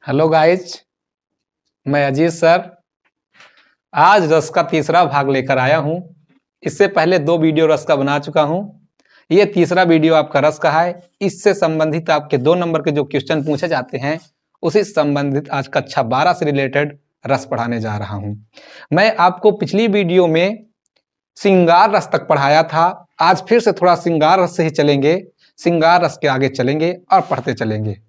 Hello guys, मैं Ajit sir आज रस का तीसरा भाग लेकर आया हूं। इससे पहले 2 वीडियो रस का बना चुका हूं। ये तीसरा वीडियो आपका रस का है। इससे संबंधित आपके 2 नंबर के जो क्वेश्चन पूछे जाते हैं उसी संबंधित आज कक्षा 12 से रिलेटेड रस पढ़ाने जा रहा हूं। मैं आपको पिछली वीडियो में श्रृंगार रस तक पढ़ाया था। आज फिर से थोड़ा श्रृंगार रस से ही चलेंगे, श्रृंगार रस के आगे चलेंगे और पढ़ते चलेंगे।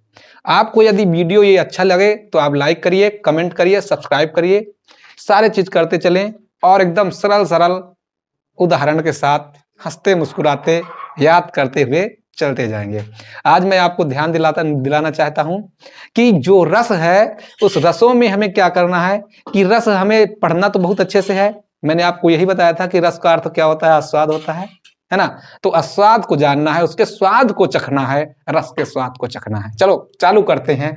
आपको यदि वीडियो ये अच्छा लगे तो आप लाइक करिए, कमेंट करिए, सब्सक्राइब करिए, सारे चीज करते चलें और एकदम सरल सरल उदाहरण के साथ हंसते मुस्कुराते याद करते हुए चलते जाएंगे। आज मैं आपको ध्यान दिलाना चाहता हूं कि जो रस है उस रसों में हमें क्या करना है कि रस हमें पढ़ना तो बहुत अच्छे से है। मैंने आपको यही बताया था कि रस का अर्थ क्या होता है, आस्वाद होता है ना। तो आस्वाद को जानना है, उसके स्वाद को चखना है, रस के स्वाद को चखना है। चलो चालू करते हैं।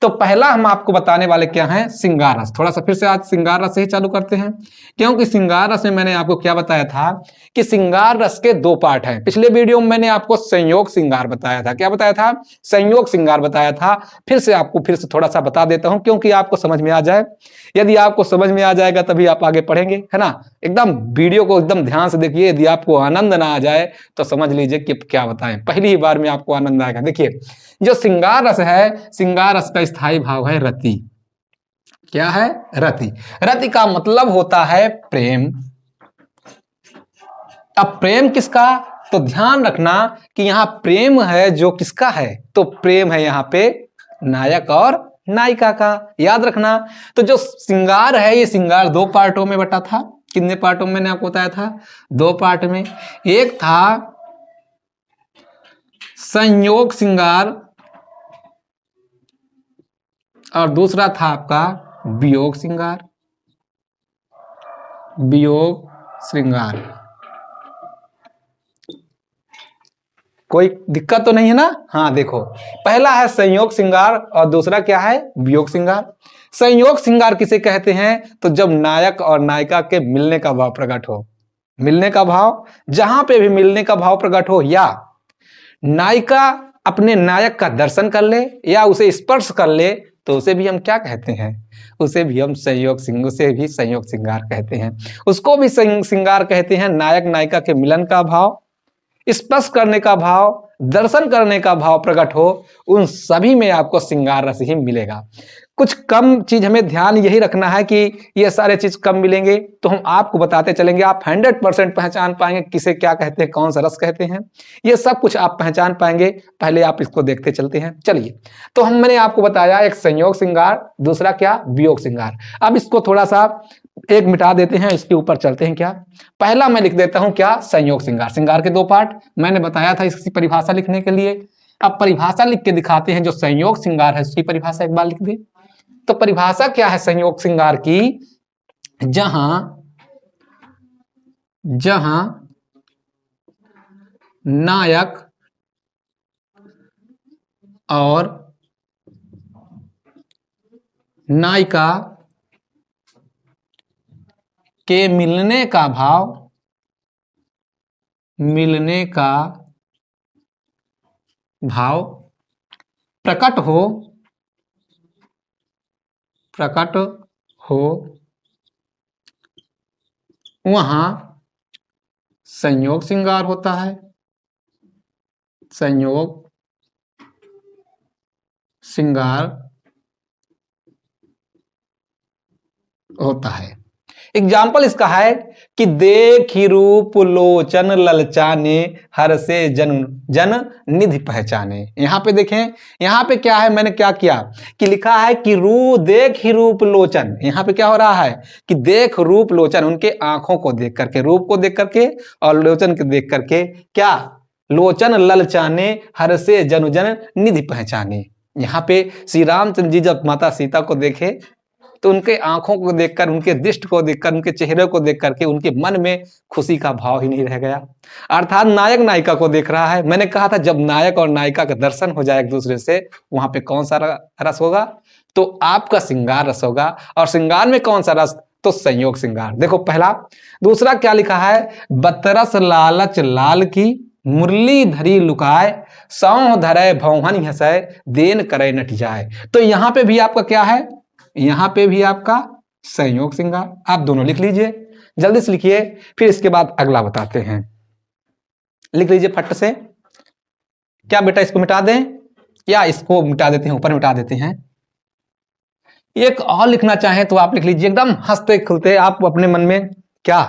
तो पहला हम आपको बताने वाले क्या हैं, श्रृंगार रस। थोड़ा सा फिर से आज श्रृंगार रस से ही चालू करते हैं, क्योंकि श्रृंगार रस में मैंने आपको क्या बताया था कि श्रृंगार रस के 2 पार्ट हैं। पिछले वीडियो में मैंने आपको संयोग श्रृंगार बताया था। क्या बताया था? संयोग श्रृंगार बताया था। फिर से थोड़ा सा बता देता हूं क्योंकि आपको समझ में आ जाए। यदि आपको समझ में आ जाएगा तभी आप आगे पढ़ेंगे, है ना। एकदम वीडियो को एकदम ध्यान से देखिए। यदि आपको आनंद ना आ जाए तो समझ लीजिए कि क्या बताएं। पहली ही बार में आपको आनंद आएगा। देखिए, जो श्रृंगार रस है, श्रृंगार रस का स्थायी भाव है रति। क्या है? रति। रति का मतलब होता है प्रेम। अब प्रेम किसका? तो ध्यान रखना कि यहां प्रेम है जो किसका है, तो प्रेम है यहां पे नायक और नायिका का। याद रखना। तो जो श्रृंगार है, ये श्रृंगार 2 पार्टों में बटा था। कितने पार्टों में मैंने आपको बताया था? 2 पार्ट में। एक था संयोग श्रृंगार और दूसरा था आपका वियोग श्रृंगार। वियोग श्रृंगार। कोई दिक्कत तो नहीं है ना? हाँ, देखो, पहला है संयोग श्रृंगार और दूसरा क्या है? वियोग श्रृंगार। संयोग श्रृंगार किसे कहते हैं? तो जब नायक और नायिका के मिलने का भाव प्रकट हो। मिलने का भाव, जहां पे भी मिलने का भाव प्रकट हो, या नायिका अपने नायक का दर्शन कर ले या उसे स्पर्श कर ले, तो उसे भी हम क्या कहते हैं? उसे भी हम संयोग श्रृंगार कहते हैं। उसको भी श्रृंगार कहते हैं। नायक नायिका के मिलन का भाव, स्पर्श करने का भाव, दर्शन करने का भाव प्रकट हो, उन सभी में आपको श्रृंगार रस ही मिलेगा। कुछ कम चीज हमें ध्यान यही रखना है कि ये सारे चीज कम मिलेंगे तो हम आपको बताते चलेंगे। आप 100% पहचान पाएंगे किसे क्या कहते हैं, कौन सा रस कहते हैं, ये सब कुछ आप पहचान पाएंगे। पहले आप इसको देखते चलते हैं। चलिए, तो मैंने आपको बताया एक संयोग श्रृंगार, दूसरा क्या? वियोग श्रृंगार। अब इसको थोड़ा सा एक मिटा देते हैं, इसके ऊपर चलते हैं। क्या पहला मैं लिख देता हूं, क्या? संयोग श्रृंगार। श्रृंगार के 2 पार्ट मैंने बताया था इसकी परिभाषा लिखने के लिए। अब परिभाषा लिख के दिखाते हैं। जो संयोग श्रृंगार है उसकी परिभाषा एक बार लिख दे। तो परिभाषा क्या है संयोग श्रृंगार की? जहां नायक और नायिका के मिलने का भाव प्रकट हो वहां संयोग श्रृंगार होता है। संयोग श्रृंगार होता है। एग्जाम्पल इसका है कि देखि रूप लोचन ललचाने, हर से जन निधि पहचाने। यहां पे देखें, यहां पे क्या है, मैंने क्या किया कि लिखा है कि देखि रूप लोचन। यहां पे क्या हो रहा है कि देख रूप लोचन, उनके आंखों को देख करके, रूप को देख करके और लोचन को देख करके, क्या? लोचन ललचाने, हर से जन निधि पहचाने। यहाँ पे श्री रामचंद्र जी जब माता सीता को देखे तो उनके आंखों को देखकर, उनके दृष्टि को देखकर, उनके चेहरे को देख करके उनके मन में खुशी का भाव ही नहीं रह गया। अर्थात नायक नायिका को देख रहा है। मैंने कहा था जब नायक और नायिका का दर्शन हो जाए एक दूसरे से, वहां पे कौन सा रस होगा? तो आपका श्रृंगार रस होगा। और श्रृंगार में कौन सा रस? तो संयोग श्रृंगार। देखो पहला। दूसरा क्या लिखा है? बतरस लालच लाल की मुरली धरी लुकाए, सौ धरे भौहन हंसय, देन करे नट जाए। तो यहां पे भी आपका क्या है, यहां पे भी आपका संयोग श्रृंगार। आप दोनों लिख लीजिए, जल्दी से लिखिए, फिर इसके बाद अगला बताते हैं। लिख लीजिए फट से। क्या बेटा इसको मिटा दें या इसको मिटा देते हैं, ऊपर मिटा देते हैं। एक और लिखना चाहें तो आप लिख लीजिए एकदम हंसते खुलते आप अपने मन में। क्या,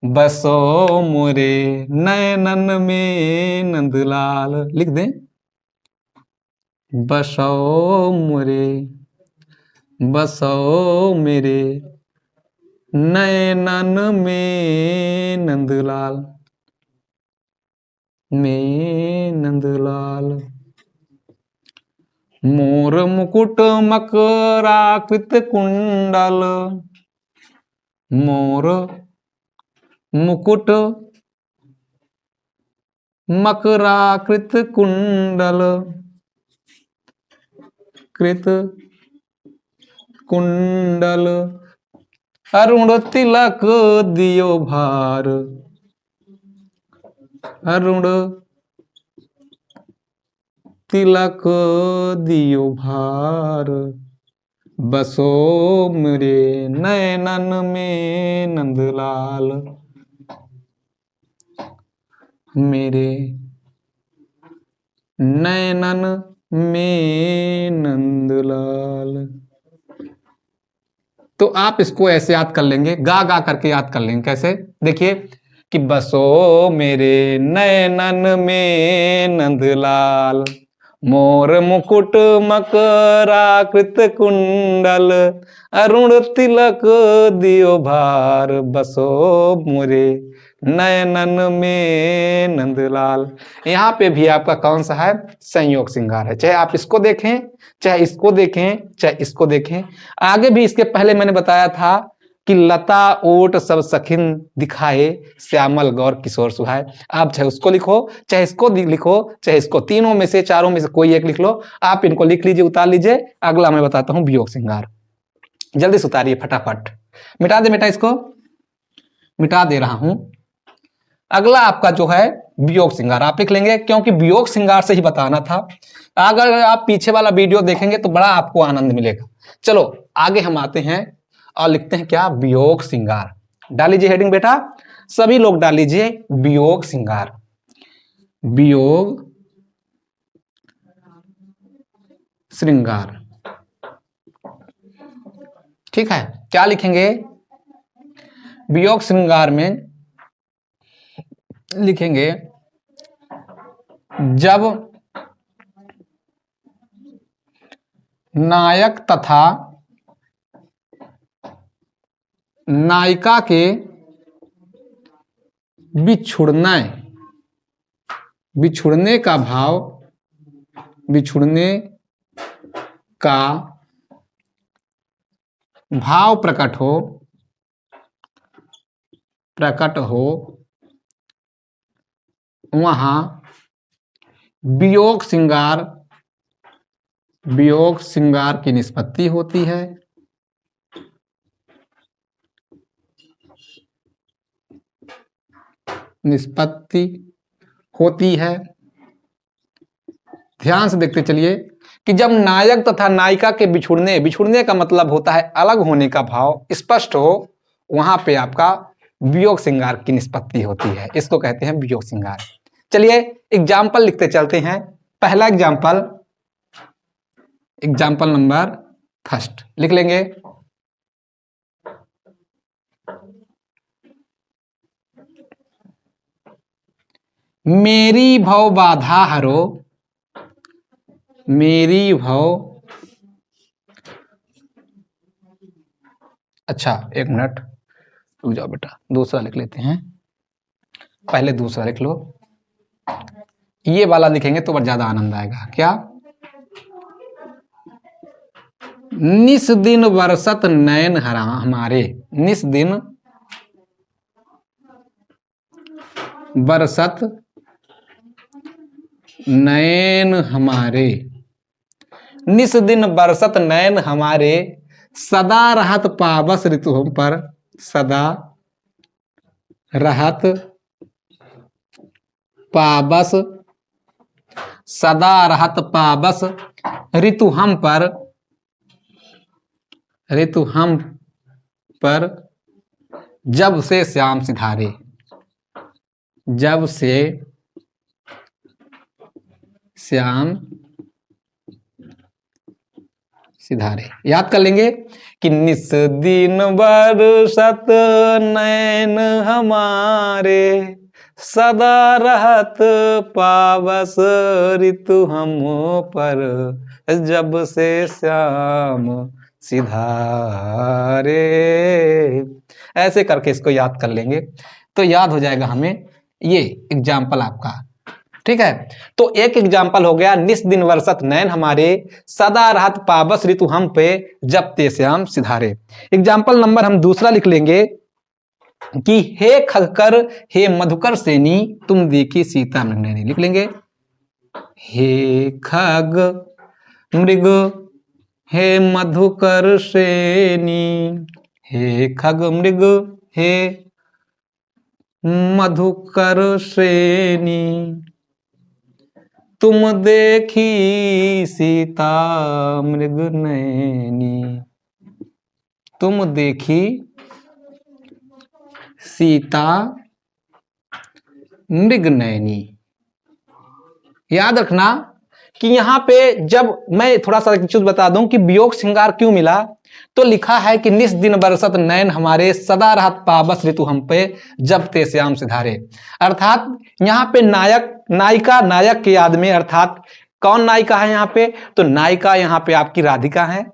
बसो मोरे नयनन में नंदलाल, लिख दें। बसो मोरे, बसो मेरे नयनन में नंदलाल, में नंदलाल। मोर मुकुट मकराकृत कुंडल, मोर मुकुट मकराकृत कुंडल, कृत कुंडल, अरुण तिलक दियो भार, अरुण तिलक दियो भार, बसो मेरे नयनन में नंदलाल, मेरे नयनन में नंदलाल। तो आप इसको ऐसे याद कर लेंगे, गा गा करके याद कर लेंगे। कैसे, देखिए कि बसो मेरे नयनन में नंदलाल, मोर मुकुट मकराकृत कुंडल, अरुण तिलक दियो भार, बसो मोरे नयनन में नंदलाल। यहाँ पे भी आपका कौन सा है, संयोग श्रृंगार है। चाहे आप इसको देखें, चाहे इसको देखें, चाहे इसको देखें। आगे भी इसके पहले मैंने बताया था कि लता ओट सब सखिन दिखाए, श्यामल गौर किशोर सुहाए। आप चाहे उसको लिखो, चाहे इसको लिखो, चाहे इसको, तीनों में से चारों में से कोई एक लिख लो। आप इनको लिख लीजिए, उतार लीजिए। अगला मैं बताता हूं वियोग श्रृंगार। जल्दी से उतारिए फटाफट। मिटा दे बेटा, इसको मिटा दे रहा हूं। अगला आपका जो है वियोग श्रृंगार, आप लिख लेंगे क्योंकि वियोग श्रृंगार से ही बताना था। अगर आप पीछे वाला वीडियो देखेंगे तो बड़ा आपको आनंद मिलेगा। चलो आगे हम आते हैं और लिखते हैं क्या, वियोग श्रृंगार। डाल लीजिए हेडिंग बेटा, सभी लोग डाल लीजिए वियोग श्रृंगार। वियोग श्रृंगार, ठीक है। क्या लिखेंगे वियोग श्रृंगार में, लिखेंगे जब नायक तथा नायिका के बिछुड़ने का भाव, बिछुड़ने का भाव प्रकट हो, वहां वियोग श्रृंगार की निष्पत्ति होती है। निष्पत्ति होती है। ध्यान से देखते चलिए कि जब नायक तथा नायिका के बिछुड़ने का मतलब होता है अलग होने का भाव स्पष्ट हो, वहां पे आपका वियोग श्रृंगार की निष्पत्ति होती है। इसको कहते हैं वियोग श्रृंगार। चलिए एग्जाम्पल लिखते चलते हैं। पहला एग्जाम्पल नंबर फर्स्ट लिख लेंगे। मेरी भव बाधा हरो, मेरी भव, अच्छा एक मिनट रुक जाओ बेटा, दूसरा लिख लेते हैं। पहले दूसरा लिख लो, ये वाला लिखेंगे तो ज्यादा आनंद आएगा। क्या, निस दिन बरसत नयन हरा हमारे, निस दिन बरसत नयन हमारे, निस दिन बरसत नयन हमारे, सदा रहत पावस ऋतु हम पर, सदा रहत पाबस सदा रहत पाबस ऋतु हम पर जब से श्याम सिधारे। जब से श्याम सिधारे याद कर लेंगे कि निस दिन बरसत नैन हमारे सदा रहत पावस ऋतु हम पर जब से श्याम सिधारे। ऐसे करके इसको याद कर लेंगे तो याद हो जाएगा हमें ये एग्जाम्पल आपका। ठीक है, तो एक एग्जाम्पल हो गया निस दिन वर्षत नैन हमारे सदा रहत पावस ऋतु हम पे जब ते श्याम सिधारे। एग्जाम्पल नंबर हम दूसरा लिख लेंगे कि हे खगकर हे मधुकर सेनी तुम देखी सीता मृग नैनी। लिख लेंगे हे खग मृग हे मधुकर सेनी, हे खग मृग हे मधुकर सेनी तुम देखी सीता मृग नैनी। तुम देखी सीता मृग नैनी। याद रखना कि यहाँ पे जब मैं थोड़ा सा चीज बता दूं कि वियोग श्रृंगार क्यों मिला, तो लिखा है कि निस दिन बरसत नैन हमारे सदा रहत पाबस ऋतु हम पे जब ते श्याम सिधारे। अर्थात यहाँ पे नायक नायिका नायक की याद में, अर्थात कौन नायिका है यहाँ पे, तो नायिका यहाँ पे आपकी राधिका है।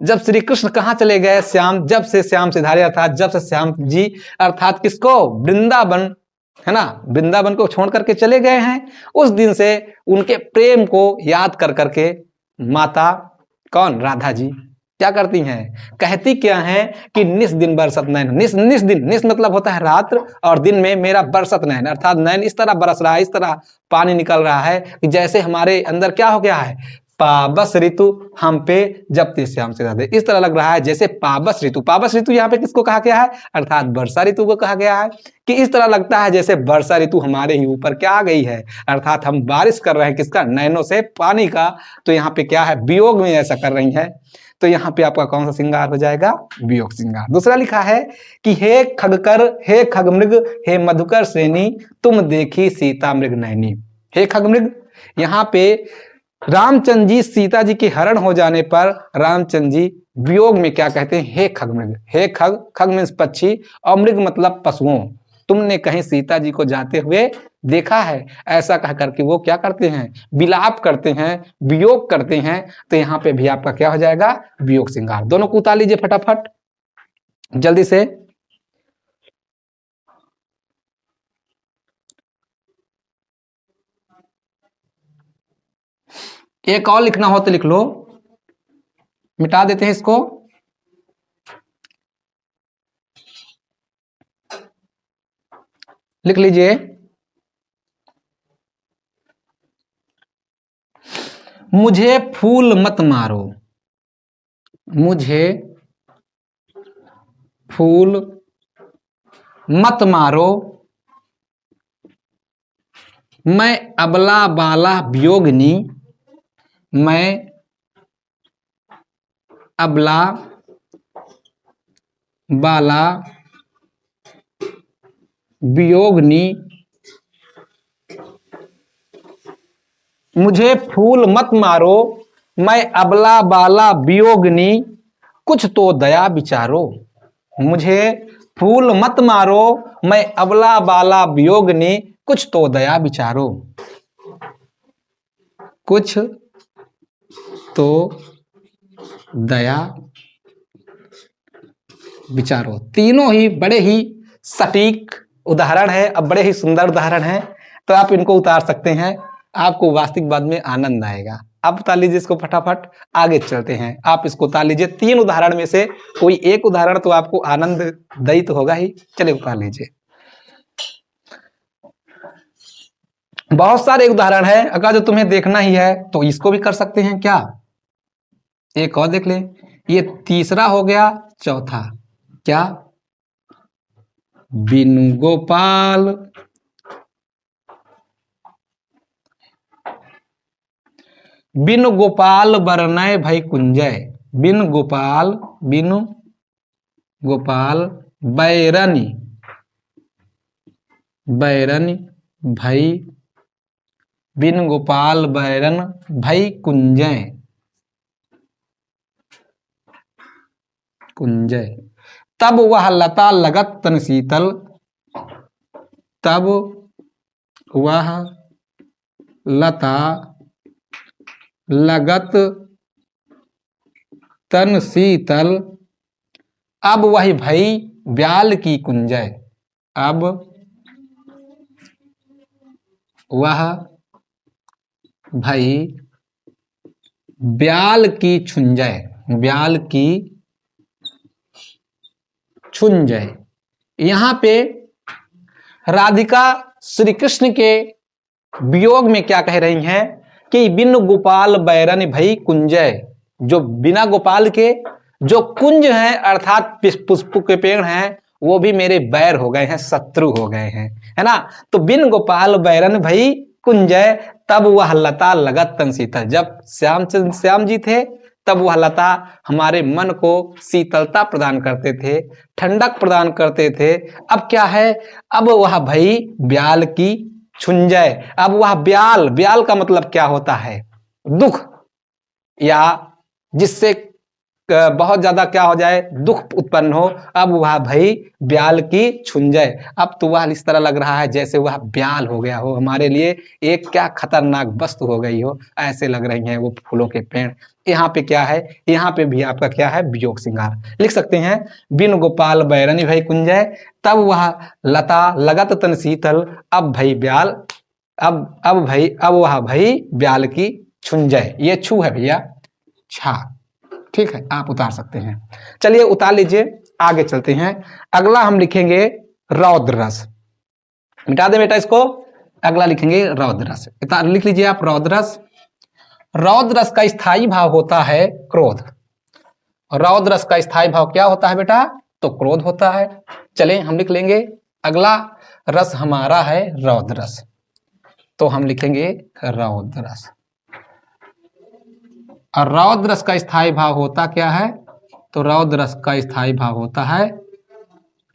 जब श्री कृष्ण कहाँ चले गए, श्याम, जब से श्याम सिधारे अर्थात जब से श्याम जी अर्थात किसको, वृंदावन है ना, वृंदावन को छोड़ करके चले गए हैं, उस दिन से उनके प्रेम को याद कर करके माता कौन, राधा जी क्या करती हैं, कहती क्या है कि निस दिन बरसत नैन। निस दिन, निस मतलब होता है रात्र और दिन में मेरा बरसत नैन, अर्थात नैन इस तरह बरस रहा है, इस तरह पानी निकल रहा है कि जैसे हमारे अंदर क्या हो गया है, पाबस ऋतु हम पे जब ते श्याम सिधारे। इस तरह लग रहा है जैसे पाबस ऋतु, पाबस ऋतु यहाँ पे किसको कहा गया है, अर्थात वर्षा ऋतु को कहा गया है, कि इस तरह लगता है जैसे वर्षा ऋतु हमारे ही ऊपर क्या आ गई है, अर्थात हम बारिश कर रहे हैं किसका, नैनों से पानी का। तो यहाँ पे क्या है, वियोग में ऐसा कर रही है, तो यहाँ पे आपका कौन सा श्रृंगार हो जाएगा, वियोग श्रृंगार। दूसरा लिखा है कि हे खगकर हे खगमृग हे मधुकर श्रेणी तुम देखी सीता मृग नैनी। हे खगमृग, यहाँ पे रामचंद्र जी सीता जी के हरण हो जाने पर रामचंद्र जी वियोग में क्या कहते हैं, हे खगमृग। हे खग, खग मीन्स पक्षी और मृग मतलब पशुओं, तुमने कहीं सीता जी को जाते हुए देखा है, ऐसा कह करके वो क्या करते हैं, विलाप करते हैं, वियोग करते हैं। तो यहाँ पे भी आपका क्या हो जाएगा, वियोग श्रृंगार। दोनों को उतार लीजिए फटाफट जल्दी से। एक और लिखना हो तो लिख लो, मिटा देते हैं इसको। लिख लीजिए, मुझे फूल मत मारो, मुझे फूल मत मारो, मैं अबला बाला वियोगिनी, मैं अबला बाला वियोगिनी, मुझे फूल मत मारो, मैं अबला बाला वियोगिनी, कुछ तो दया विचारो। मुझे फूल मत मारो, मैं अबला बाला वियोगिनी, कुछ तो दया विचारो। कुछ तो दया विचारो। तीनों ही बड़े ही सटीक उदाहरण है, अब बड़े ही सुंदर उदाहरण है, तो आप इनको उतार सकते हैं, आपको वास्तविकवाद में आनंद आएगा। आप उतार लीजिए इसको फटाफट, आगे चलते हैं। आप इसको उतार लीजिए, 3 उदाहरण में से कोई एक उदाहरण तो आपको आनंददायी तो होगा ही। चलिए उतार लीजिए। बहुत सारे उदाहरण है, अगर जो तुम्हें देखना ही है तो इसको भी कर सकते हैं। क्या, एक और देख ले, ये तीसरा हो गया। चौथा क्या, बिनु गोपाल बिनु गोपाल बरनय भई कुंजय। बिनु गोपाल बैरनी भई, बिनु गोपाल बैरन भई कुंजय। तब वह लता लगत तन शीतल। तब वह लता लगत तन शीतल। अब वही भई ब्याल की कुंजय। अब वह भई ब्याल की छुंजय। ब्याल की छुंजय। यहां पे राधिका श्री कृष्ण के वियोग में क्या कह रही हैं कि बिन गोपाल बैरन भई कुंजय। जो बिना गोपाल के जो कुंज हैं अर्थात पुष्प के पेड़ हैं वो भी मेरे बैर हो गए हैं, शत्रु हो गए हैं, है ना। तो बिन गोपाल बैरन भई कुंजय, तब वह लता लगत तन शीतल। जब श्याम जी थे तब वह लता हमारे मन को शीतलता प्रदान करते थे, ठंडक प्रदान करते थे। अब क्या है, अब वह भई ब्याल की छुंजय। अब वह ब्याल का मतलब क्या होता है, दुख, या जिससे बहुत ज्यादा क्या हो जाए, दुख उत्पन्न हो। अब वह भई ब्याल की छुंजय। अब तो वह इस तरह लग रहा है जैसे वह ब्याल हो गया हो, हमारे लिए एक क्या खतरनाक वस्तु हो गई हो, ऐसे लग रही हैं वो फूलों के पेड़। यहाँ पे क्या है, यहाँ पे भी आपका क्या है, वियोग श्रृंगार। लिख सकते हैं बिन गोपाल बैरनी भई कुंजय, तब वह लता लगत तन शीतल। अब भई ब्याल, अब वह भई ब्याल की छुंजय। ये छू है भैया, छा, ठीक है, आप उतार सकते हैं। चलिए उतार लीजिए, आगे चलते हैं। अगला हम लिखेंगे रौद्र रस। मिटा दे बेटा इसको, अगला लिखेंगे रौद्र रस। लिख लीजिए आप रौद्र रस। रौद्र रस का स्थायी भाव होता है क्रोध। रौद्र रस का स्थायी भाव क्या होता है बेटा, तो क्रोध होता है। चलें हम लिख लेंगे, अगला रस हमारा है रौद्र रस, तो हम लिखेंगे रौद्र रस। और रौद्र रस का स्थायी भाव होता क्या है, तो रौद्र रस का स्थायी भाव होता है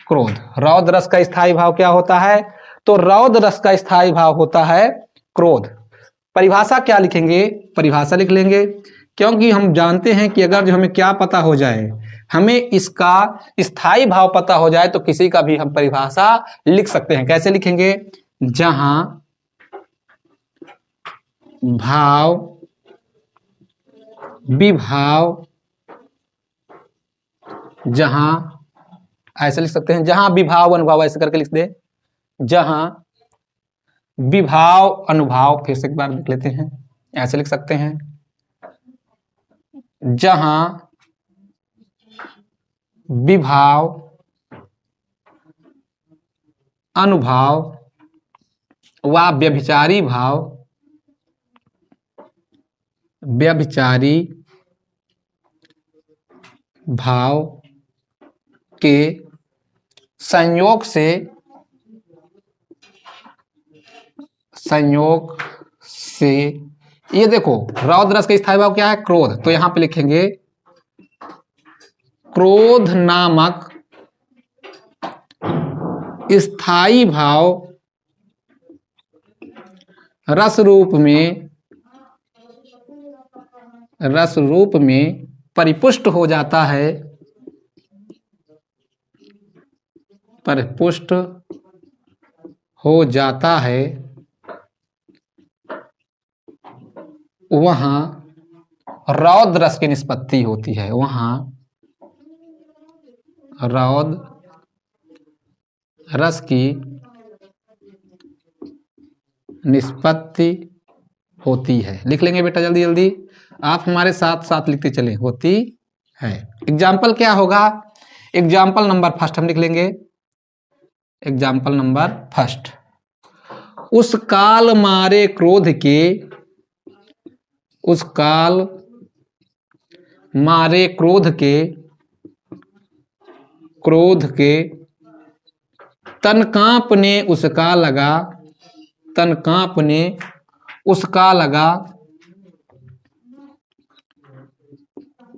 क्रोध। रौद्र रस का स्थायी भाव क्या होता है, तो रौद्र रस का स्थायी भाव होता है क्रोध। परिभाषा क्या लिखेंगे, परिभाषा लिख लेंगे, क्योंकि हम जानते हैं कि अगर जो हमें क्या पता हो जाए, हमें इसका स्थायी भाव पता हो जाए तो किसी का भी हम परिभाषा लिख सकते हैं। कैसे लिखेंगे, जहां भाव विभाव, जहां, ऐसे लिख सकते हैं, जहां विभाव अनुभाव, ऐसे करके लिख दे, जहां विभाव अनुभाव, फिर से एक बार लिख लेते हैं, ऐसे लिख सकते हैं, जहां विभाव अनुभाव व व्यभिचारी भाव, व्यभिचारी भाव के संयोग से ये देखो रौद्र रस का स्थायी भाव क्या है, क्रोध, तो यहां पे लिखेंगे क्रोध नामक स्थायी भाव रस रूप में परिपुष्ट हो जाता है, परिपुष्ट हो जाता है, वहां रौद्र रस की निष्पत्ति होती है, वहां रौद्र रस की निष्पत्ति होती है। लिख लेंगे बेटा जल्दी जल्दी, आप हमारे साथ साथ लिखते चलें, होती है। एग्जाम्पल क्या होगा, एग्जाम्पल नंबर फर्स्ट हम लिख लेंगे, एग्जाम्पल नंबर फर्स्ट, उस काल मारे क्रोध के, उस काल मारे क्रोध के तन कांपने उसका लगा, तन कांपने उसका लगा,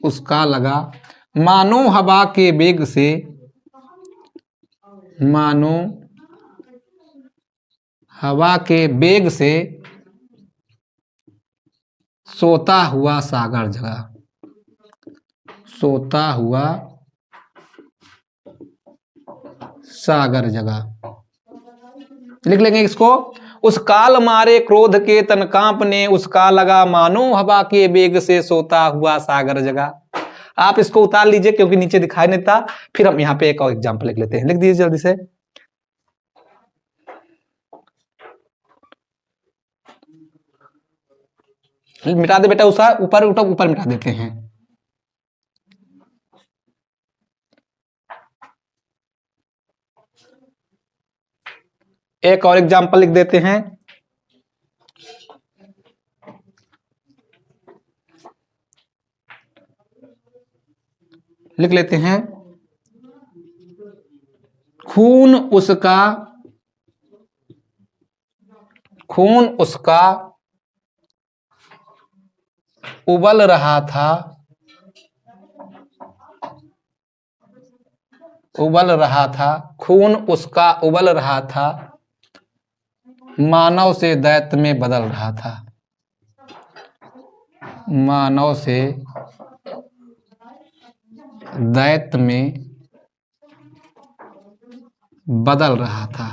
उसका लगा, मानो हवा के वेग से, मानो हवा के वेग से सोता हुआ सागर जगा, सोता हुआ सागर जगा। लिख लेंगे इसको, उस काल मारे क्रोध के तन कांपने, उसका लगा मानो हवा के वेग से सोता हुआ सागर जगा। आप इसको उतार लीजिए क्योंकि नीचे दिखाई नहीं देता। फिर हम यहाँ पे एक और एग्जाम्पल लिख लेते हैं, लिख दीजिए जल्दी से। मिटा दे बेटा, उसा ऊपर उठा, ऊपर मिटा देते हैं। एक और एग्जाम्पल लिख देते हैं। लिख लेते हैं, खून उसका उबल रहा था, उबल रहा था, खून उसका उबल रहा था, मानव से दैत्य में बदल रहा था, मानव से दैत्य में बदल रहा था।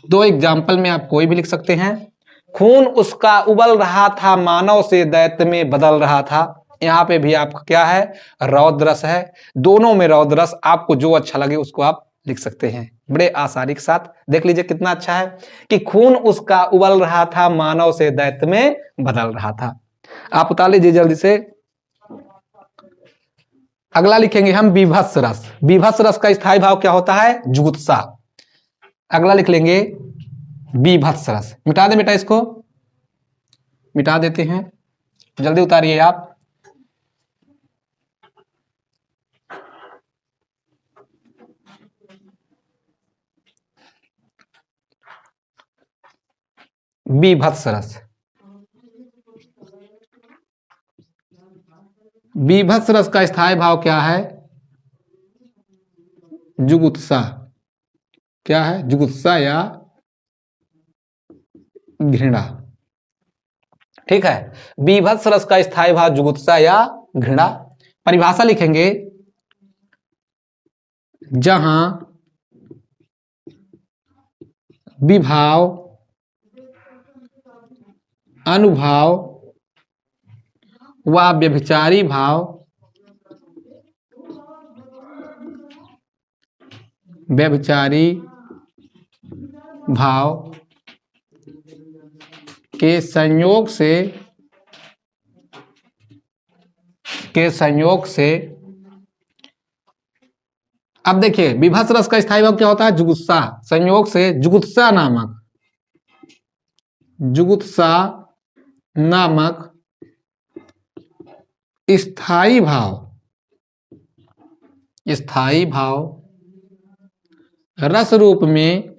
दो एग्जाम्पल में आप कोई भी लिख सकते हैं। खून उसका उबल रहा था, मानव से दैत्य में बदल रहा था। यहाँ पे भी आपका क्या है, रौद्र रस है। दोनों में रौद्र रस, आपको जो अच्छा लगे उसको आप लिख सकते हैं बड़े आसानी के साथ। देख लीजिए कितना अच्छा है कि खून उसका उबल रहा था, मानव से दैत्य में बदल रहा था। आप उतार लीजिए जल्दी से। अगला लिखेंगे हम बीभत्स रस। बीभत्स रस का स्थायी भाव क्या होता है, जुगुप्सा। अगला लिख लेंगे बीभत्स रस। मिटा दे बेटा, इसको मिटा देते हैं, जल्दी उतारिए आप। बीभत्स रस, बीभत्स रस का स्थायी भाव क्या है, जुगुप्सा। क्या है, जुगुप्सा या घृणा। ठीक है, बीभत्स रस का स्थायी भाव जुगुप्सा या घृणा। परिभाषा लिखेंगे, जहां विभाव, अनुभाव व व्यभिचारी भाव, व्यभिचारी भाव के संयोग से अब देखिए बीभत्स रस का स्थायी भाव क्या होता है, जुगुप्सा। संयोग से जुगुप्सा नामक स्थायी भाव रस रूप में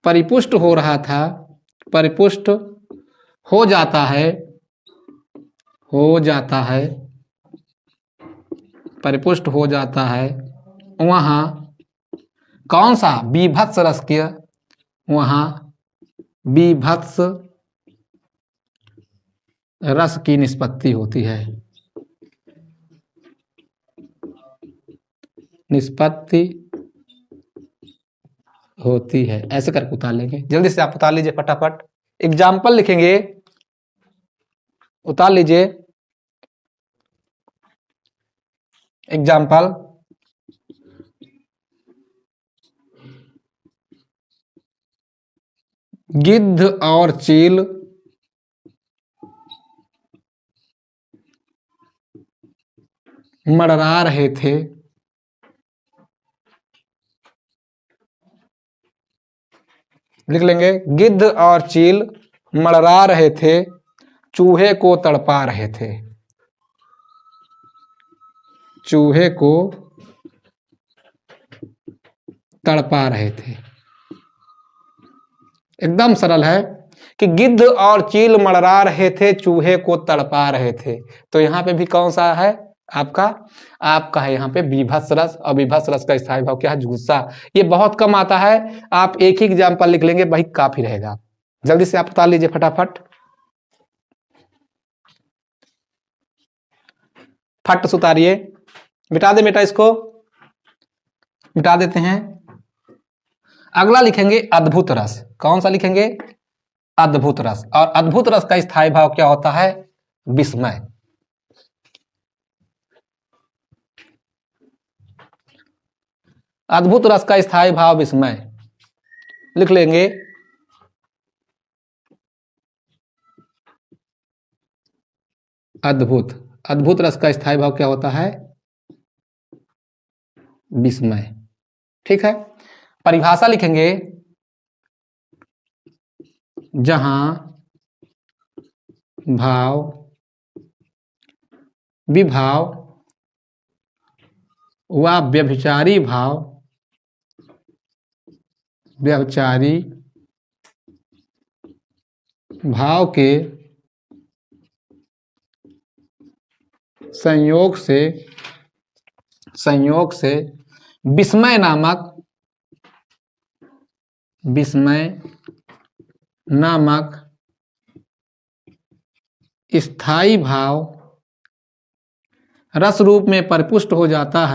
परिपुष्ट हो रहा था, परिपुष्ट हो जाता है, परिपुष्ट हो जाता है। वहां कौन सा, बीभत्स रस के, वहां बीभत्स रस की निष्पत्ति होती है, निष्पत्ति होती है। ऐसे करके उतार लेंगे, जल्दी से आप उतार लीजिए फटाफट। एग्जाम्पल लिखेंगे, उतार लीजिए एग्जाम्पल। गिद्ध और चील मड़रा रहे थे, लिख लेंगे, गिद्ध और चील मड़रा रहे थे, चूहे को तड़पा रहे थे, चूहे को तड़पा रहे थे। एकदम सरल है। कि गिद्ध और चील मड़रा रहे थे, चूहे को तड़पा रहे थे। तो यहाँ पे भी कौन सा है आपका है यहाँ पे बीभत्स रस, और बीभत्स रस का स्थायी भाव क्या है? गुस्सा। ये बहुत कम आता है, आप एक ही एग्जाम्पल लिख लेंगे वही काफी रहेगा। जल्दी से आप उतार लीजिए फटाफट, फट से उतारिए, मिटा दे बेटा, इसको मिटा देते हैं। अगला लिखेंगे अद्भुत रस। कौन सा लिखेंगे? अद्भुत रस। और अद्भुत रस का स्थायी भाव क्या होता है? विस्मय। अद्भुत रस का स्थायी भाव विस्मय लिख लेंगे। अद्भुत रस का स्थायी भाव क्या होता है? विस्मय। ठीक है, परिभाषा लिखेंगे, जहां भाव विभाव व व्यभिचारी भाव के संयोग से विस्मय नामक स्थायी भाव रस रूप में परिपुष्ट हो जाता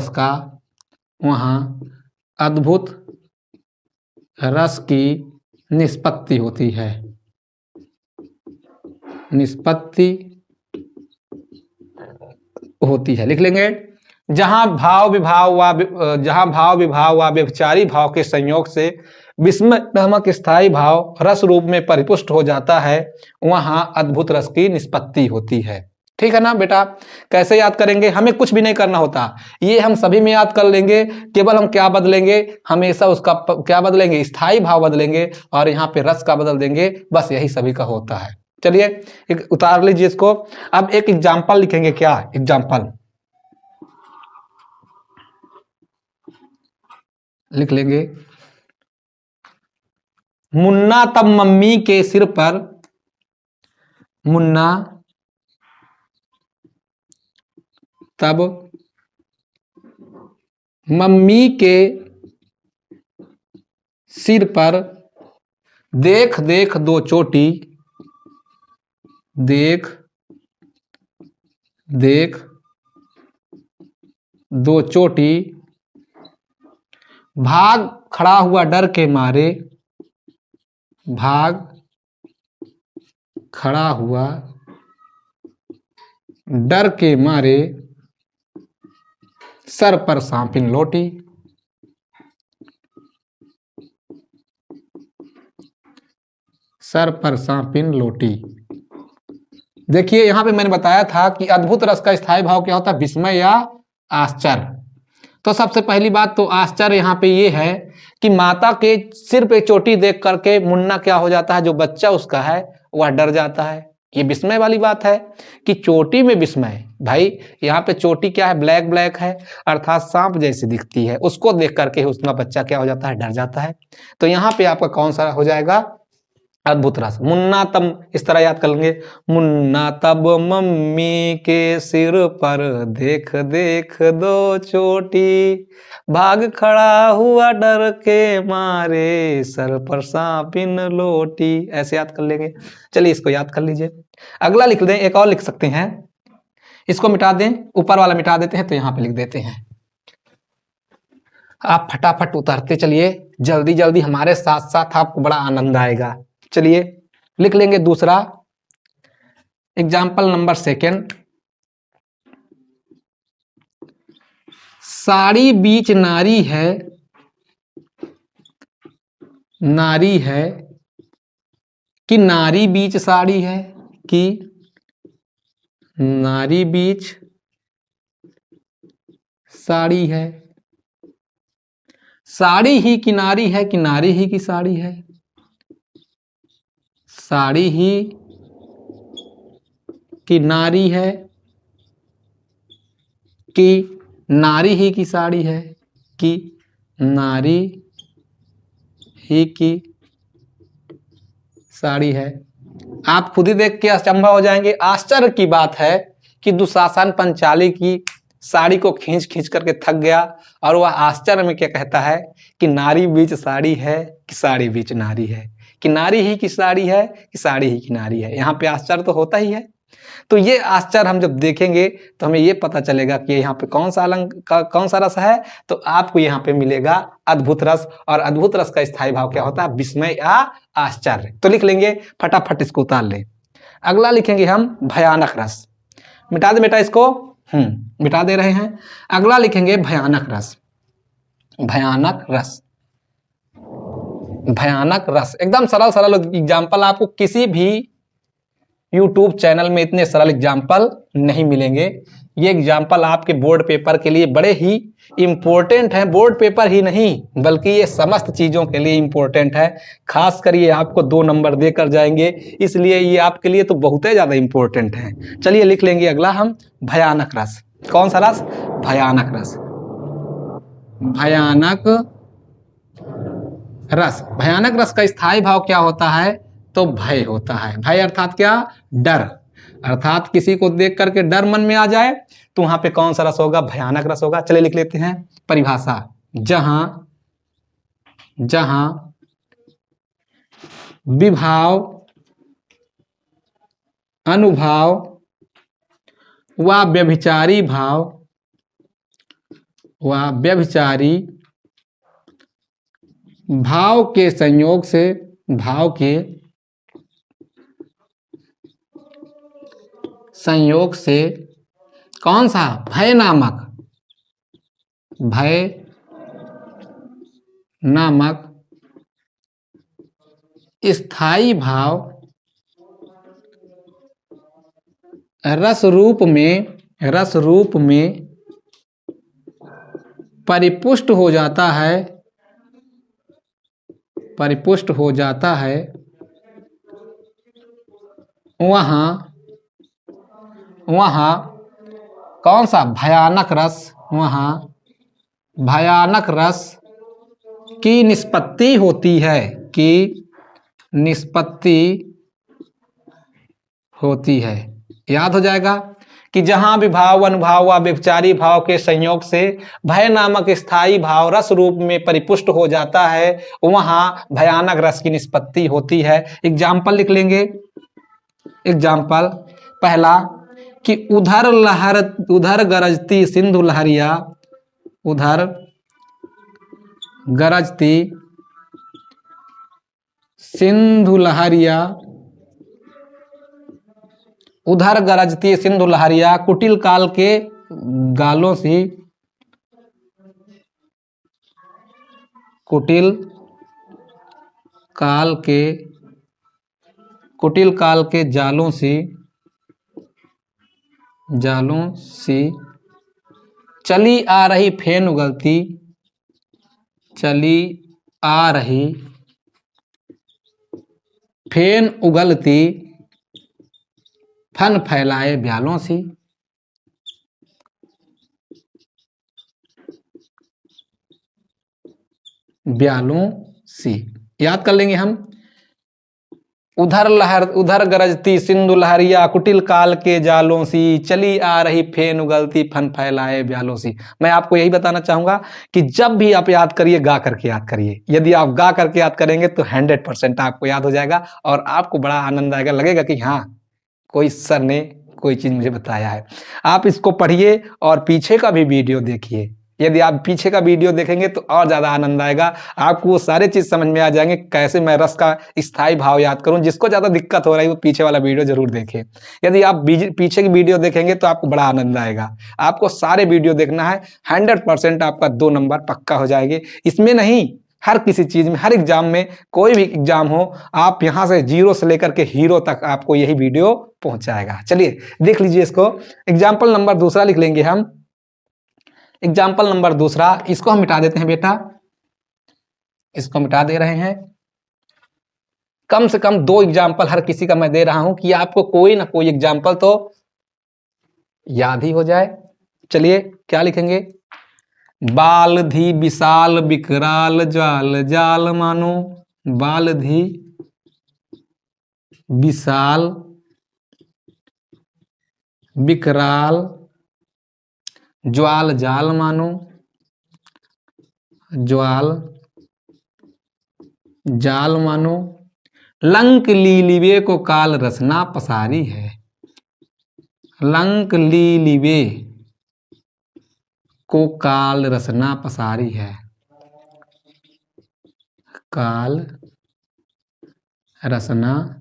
है, वहाँ अद्भुत रस की निष्पत्ति होती है। लिख लेंगे, जहां भाव विभाव व व्यभिचारी भाव के संयोग से विस्मय नामक स्थायी भाव रस रूप में परिपुष्ट हो जाता है, वहां अद्भुत रस की निष्पत्ति होती है। ठीक है ना बेटा? कैसे याद करेंगे? हमें कुछ भी नहीं करना होता, ये हम सभी में याद कर लेंगे। केवल हम क्या बदलेंगे? हमेशा उसका क्या बदलेंगे? स्थायी भाव बदलेंगे, और यहाँ पे रस का बदल देंगे, बस यही सभी का होता है। चलिए एक उतार लीजिए इसको। अब एक एग्जाम्पल लिखेंगे। क्या एग्जाम्पल लिख लेंगे? मुन्ना तब मम्मी के सिर पर देख देख दो चोटी भाग खड़ा हुआ डर के मारे सर पर सांपिन लोटी। देखिए यहां पे मैंने बताया था कि अद्भुत रस का स्थायी भाव क्या होता है? विस्मय या आश्चर्य। तो सबसे पहली बात तो आश्चर्य यहाँ पे ये है कि माता के सिर पे चोटी देख करके मुन्ना क्या हो जाता है? जो बच्चा उसका है वह डर जाता है। ये विस्मय वाली बात है कि चोटी में विस्मय। भाई यहाँ पे चोटी क्या है? ब्लैक है, अर्थात सांप जैसी दिखती है। उसको देख करके उसका बच्चा क्या हो जाता है? डर जाता है। तो यहाँ पे आपका कौन सा हो जाएगा? अद्भुत रस। मुन्ना तब इस तरह याद कर लेंगे, मुन्ना तब मम्मी के सिर पर देख देख दो चोटी भाग खड़ा हुआ डर के मारे सर पर सांपिन लोटी। ऐसे याद कर लेंगे। चलिए इसको याद कर लीजिए। अगला लिख दें, एक और लिख सकते हैं, इसको मिटा दें, ऊपर वाला मिटा देते हैं, तो यहां पे लिख देते हैं। आप फटाफट उतारते चलिए, जल्दी जल्दी, हमारे साथ साथ आपको बड़ा आनंद आएगा। चलिए लिख लेंगे दूसरा एग्जाम्पल नंबर 2। साड़ी बीच नारी है कि नारी बीच साड़ी है, कि नारी बीच साड़ी है। साड़ी ही किनारी है कि नारी ही की साड़ी है। साड़ी ही कि नारी है, कि नारी ही की साड़ी है, कि नारी ही की साड़ी है। आप खुद ही देख के अचंभा हो जाएंगे। आश्चर्य की बात है कि दुशासन पंचाली की साड़ी को खींच खींच करके थक गया और वह आश्चर्य में क्या कहता है कि नारी बीच साड़ी है कि साड़ी बीच नारी है, कि नारी ही की साड़ी है कि साड़ी ही की नारी है। यहाँ पे आश्चर्य तो होता ही है। तो ये आश्चर्य हम जब देखेंगे तो हमें ये पता चलेगा कि यहाँ पे कौन सा कौन सा रस है। तो आपको यहाँ पे मिलेगा अद्भुत रस, और अद्भुत रस का स्थायी भाव क्या होता है? विस्मय या आश्चर्य। तो लिख लेंगे, फटाफट इसको उतार ले। अगला लिखेंगे हम भयानक रस। मिटा दे बेटा इसको, मिटा दे रहे हैं। अगला लिखेंगे भयानक रस। भयानक रस, भयानक रस एकदम सरल सरल एग्जाम्पल। आपको किसी भी YouTube चैनल में इतने सरल एग्जाम्पल नहीं मिलेंगे। ये एग्जाम्पल आपके बोर्ड पेपर के लिए बड़े ही इम्पोर्टेंट हैं। बोर्ड पेपर ही नहीं बल्कि ये समस्त चीज़ों के लिए इम्पोर्टेंट है। खास कर ये आपको 2 नंबर देकर जाएंगे, इसलिए ये आपके लिए तो बहुत ही ज़्यादा इम्पोर्टेंट है। चलिए लिख लेंगे अगला हम भयानक रस। कौन सा रस? भयानक रस। भयानक रस। भयानक रस का स्थायी भाव क्या होता है? तो भय होता है। भय अर्थात क्या? डर। अर्थात किसी को देख करके डर मन में आ जाए तो वहां पे कौन सा रस होगा? भयानक रस होगा। चलिए लिख लेते हैं परिभाषा। जहां जहां विभाव, अनुभाव व व्यभिचारी भाव, व व्यभिचारी भाव के संयोग से, भाव के संयोग से कौन सा? भय नामक, भय नामक स्थायी भाव रस रूप में परिपुष्ट हो जाता है, परिपुष्ट हो जाता है। वहां कौन सा? भयानक रस। वहां भयानक रस की निष्पत्ति होती है, की निष्पत्ति होती है। याद हो जाएगा कि जहां विभाव, अनुभाव व व्यभिचारी भाव के संयोग से भय नामक स्थायी भाव रस रूप में परिपुष्ट हो जाता है, वहां भयानक रस की निष्पत्ति होती है। एग्जाम्पल लिख लेंगे। एग्जाम्पल पहला कि उधर गरजती सिंधु लहरिया, उधर गरजती सिंधु लहरिया, उधर गरजती सिंधु लहरिया कुटिल काल के गालों से, कुटिल काल के जालों से चली आ रही फेन उगलती, चली आ रही फेन उगलती फन फैलाए ब्यालों सी। ब्यालों सी याद कर लेंगे हम। उधर गरजती सिंधु लहरिया कुटिल काल के जालों सी चली आ रही फेन उगलती फन फैलाए ब्यालों सी। मैं आपको यही बताना चाहूंगा कि जब भी आप याद करिए गा करके याद करिए। यदि आप गा करके याद करेंगे तो 100% आपको याद हो जाएगा और आपको बड़ा आनंद आएगा, लगेगा कि हाँ कोई सर ने कोई चीज मुझे बताया है। आप इसको पढ़िए और पीछे का भी वीडियो देखिए। यदि आप पीछे का वीडियो देखेंगे तो और ज्यादा आनंद आएगा, आपको वो सारे चीज समझ में आ जाएंगे कैसे मैं रस का स्थायी भाव याद करूं। जिसको ज्यादा दिक्कत हो रही है वो पीछे वाला वीडियो जरूर देखें। यदि आप पीछे की वीडियो देखेंगे तो आपको बड़ा आनंद आएगा। आपको सारे वीडियो देखना है, 100% आपका 2 नंबर पक्का हो जाएंगे। इसमें नहीं, हर किसी चीज में, हर एग्जाम में, कोई भी एग्जाम हो, आप यहां से 0 से लेकर के हीरो तक आपको यही वीडियो पहुंचाएगा। चलिए देख लीजिए इसको। एग्जाम्पल नंबर दूसरा लिख लेंगे हम। एग्जाम्पल नंबर दूसरा, इसको हम मिटा देते हैं बेटा, इसको मिटा दे रहे हैं। कम से कम 2 एग्जाम्पल हर किसी का मैं दे रहा हूं कि आपको कोई ना कोई एग्जाम्पल तो याद ही हो जाए। चलिए क्या लिखेंगे, बालधि विशाल विकराल ज्वाल जाल मानो, बालधि विशाल विकराल ज्वाल जाल मानो, ज्वाल जाल मानो, लंक लीलिवे को काल रसना पसारी है, लंक लीलिवे को काल रसना पसारी है, काल रसना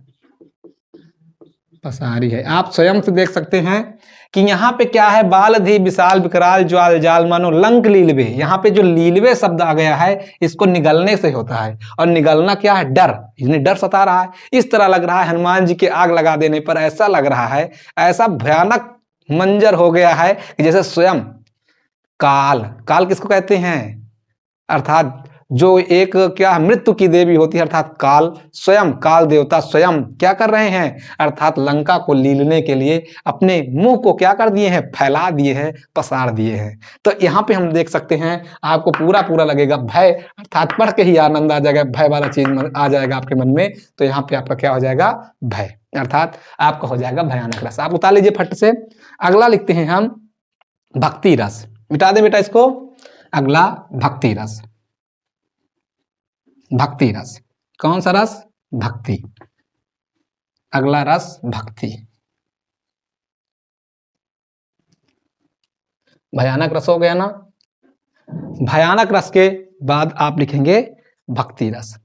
पसारी है। आप स्वयं से देख सकते हैं कि यहाँ पे क्या है, बालधि विशाल विकराल ज्वाल जाल मानो लंक लीलवे। यहाँ पे जो लीलवे शब्द आ गया है इसको निगलने से होता है, और निगलना क्या है, डर, इन्हें डर सता रहा है। इस तरह लग रहा है हनुमान जी के आग लगा देने पर ऐसा लग रहा है, ऐसा भयानक मंजर हो गया है कि जैसे स्वयं काल, काल किसको कहते हैं, अर्थात जो एक क्या मृत्यु की देवी होती है, अर्थात काल, स्वयं काल देवता स्वयं क्या कर रहे हैं, अर्थात लंका को लीलने के लिए अपने मुंह को क्या कर दिए हैं, फैला दिए हैं, पसार दिए हैं। तो यहाँ पे हम देख सकते हैं, आपको पूरा पूरा लगेगा भय, अर्थात पढ़ के ही आनंद आ जाएगा, भय वाला चीज आ जाएगा आपके मन में। तो यहाँ पे आपका क्या हो जाएगा, भय, अर्थात आपका हो जाएगा भयानक रस। आप उतार लीजिए फट से। अगला लिखते हैं हम भक्ति रस, मिटा दे बेटा इसको। अगला भक्ति रस, भक्ति रस, कौन सा रस, भक्ति। अगला रस भक्ति, भयानक रस हो गया ना। भयानक रस के बाद आप लिखेंगे भक्ति रस,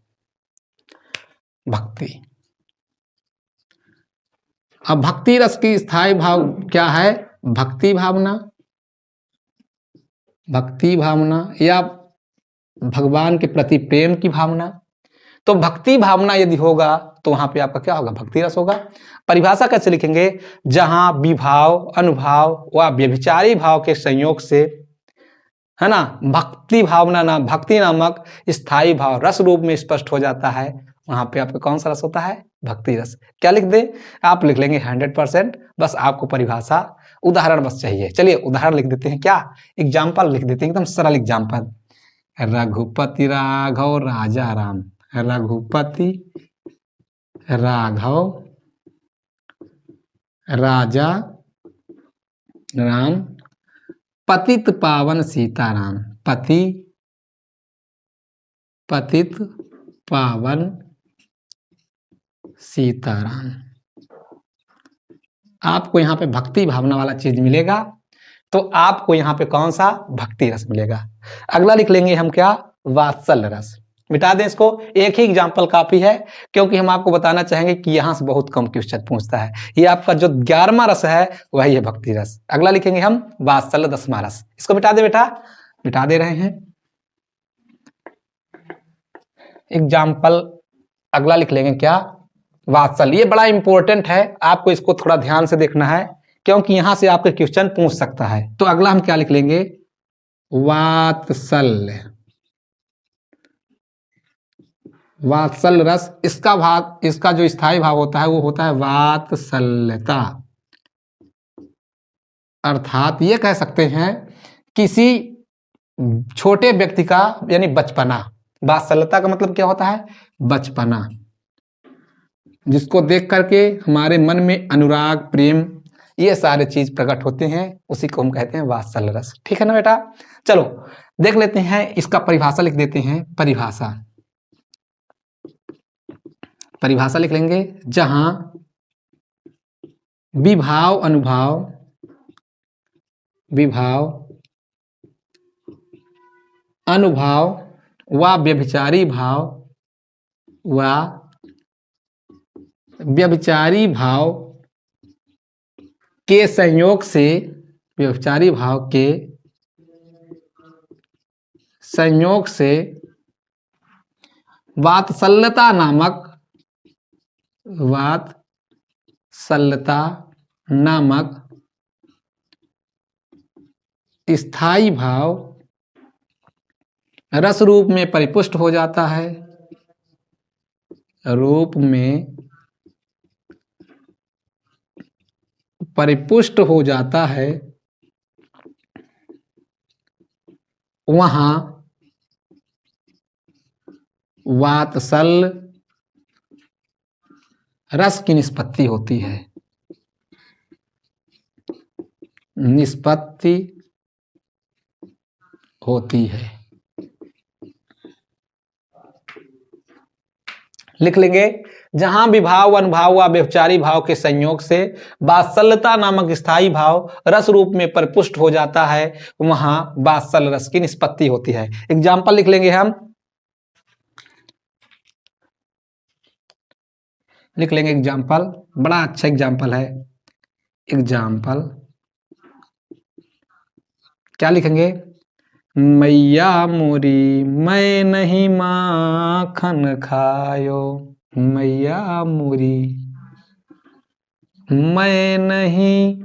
भक्ति। अब भक्ति रस की स्थायी भाव क्या है, भक्ति भावना, भक्ति भावना या भगवान के प्रति प्रेम की भावना। तो भक्ति भावना यदि होगा तो वहां पे आपका क्या होगा, भक्ति रस होगा। परिभाषा कैसे लिखेंगे, जहां विभाव अनुभाव व व्यभिचारी भाव के संयोग से, है ना, भक्ति भावना ना भक्ति नामक स्थायी भाव रस रूप में स्पष्ट हो जाता है, वहां पे आपका कौन सा रस होता है, भक्ति रस। क्या लिख दे, आप लिख लेंगे 100%। बस आपको परिभाषा उदाहरण बस चाहिए। चलिए उदाहरण लिख देते हैं, क्या एग्जाम्पल लिख देते हैं, एकदम सरल एग्जाम्पल। रघुपति राघव राजा राम, रघुपति राघव राजा राम, पतित पावन सीताराम, पति पतित पावन सीताराम। आपको यहाँ पे भक्ति भावना वाला चीज मिलेगा, तो आपको यहाँ पे कौन सा, भक्ति रस मिलेगा। अगला लिख लेंगे हम क्या, वात्सल्य रस। मिटा दें इसको, एक ही एग्जाम्पल काफी है, क्योंकि हम आपको बताना चाहेंगे कि यहां से बहुत कम क्वेश्चन पूछता है। ये आपका जो 11वां रस है वही है भक्ति रस। अगला लिखेंगे हम वात्सल्य 10वां रस। इसको मिटा दे बेटा, मिटा दे रहे हैं। एग्जाम्पल अगला लिख लेंगे क्या, वात्सल्य। ये बड़ा इंपॉर्टेंट है, आपको इसको थोड़ा ध्यान से देखना है, क्योंकि यहां से आपके क्वेश्चन पूछ सकता है। तो अगला हम क्या लिख लेंगे, वात्सल्य, वात्सल्य रस। इसका भाव, इसका जो स्थायी भाव होता है वो होता है वात्सल्यता, अर्थात ये कह सकते हैं किसी छोटे व्यक्ति का यानी बचपना। वात्सल्यता का मतलब क्या होता है, बचपना, जिसको देख करके हमारे मन में अनुराग प्रेम ये सारे चीज प्रकट होते हैं, उसी को हम कहते हैं वात्सल्य रस। ठीक है ना बेटा। चलो देख लेते हैं, इसका परिभाषा लिख देते हैं। परिभाषा, परिभाषा लिख लेंगे, जहां विभाव अनुभाव, विभाव अनुभाव व व्यभिचारी भाव, व व्यभिचारी भाव के संयोग से, व्यभिचारी भाव के संयोग से वात्सल्यता नामक, वात्सल्यता नामक स्थायी भाव रस रूप में परिपुष्ट हो जाता है, रूप में परिपुष्ट हो जाता है वहां वात्सल्य रस की निष्पत्ति होती है। निष्पत्ति होती है। लिख लेंगे, जहां विभाव अनुभाव व व्यभिचारी भाव के संयोग से वात्सल्यता नामक स्थायी भाव रस रूप में परिपुष्ट हो जाता है वहां वात्सल्य रस की निष्पत्ति होती है। एग्जाम्पल लिख लेंगे हम, लिख लेंगे एग्जाम्पल, बड़ा अच्छा एग्जाम्पल है। एग्जाम्पल क्या लिखेंगे? मैया मोरी मैं नहीं माखन खायो, मैया मोरी मैं नहीं